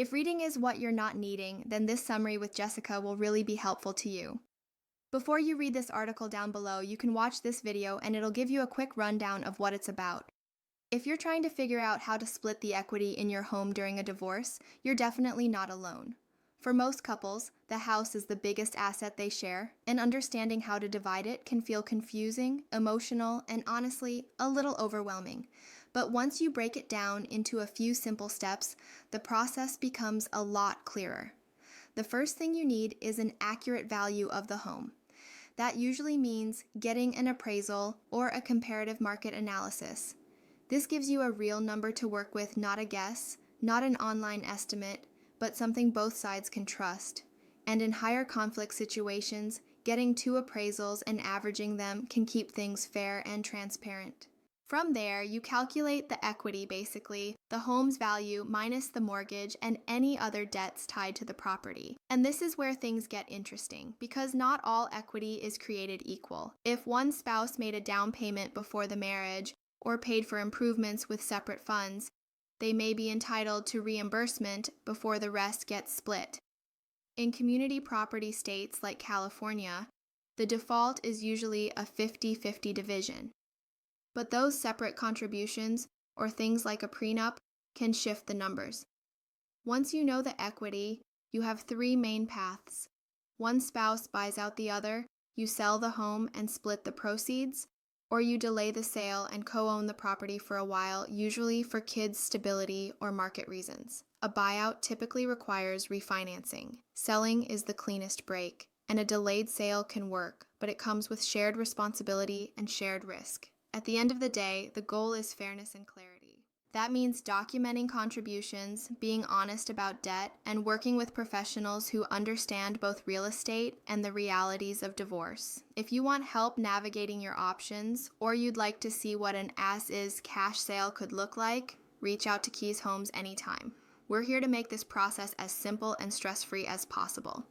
If reading is what you're not needing, then this summary with Jessica will really be helpful to you. Before you read this article down below, you can watch this video and it'll give you a quick rundown of what it's about. If you're trying to figure out how to split the equity in your home during a divorce, you're definitely not alone. For most couples, the house is the biggest asset they share, and understanding how to divide it can feel confusing, emotional, and honestly, a little overwhelming. But once you break it down into a few simple steps, the process becomes a lot clearer. The first thing you need is an accurate value of the home. That usually means getting an appraisal or a comparative market analysis. This gives you a real number to work with, not a guess, not an online estimate, but something both sides can trust. And in higher conflict situations, getting two appraisals and averaging them can keep things fair and transparent. From there, you calculate the equity basically, the home's value minus the mortgage and any other debts tied to the property. And this is where things get interesting, because not all equity is created equal. If one spouse made a down payment before the marriage, or paid for improvements with separate funds, they may be entitled to reimbursement before the rest gets split. In community property states like California, the default is usually a 50-50 division. But those separate contributions, or things like a prenup, can shift the numbers. Once you know the equity, you have three main paths. One spouse buys out the other, you sell the home and split the proceeds, or you delay the sale and co-own the property for a while, usually for kids' stability or market reasons. A buyout typically requires refinancing. Selling is the cleanest break, and a delayed sale can work, but it comes with shared responsibility and shared risk. At the end of the day, the goal is fairness and clarity. That means documenting contributions, being honest about debt, and working with professionals who understand both real estate and the realities of divorce. If you want help navigating your options, or you'd like to see what an as-is cash sale could look like, reach out to Kees Homes anytime. We're here to make this process as simple and stress-free as possible.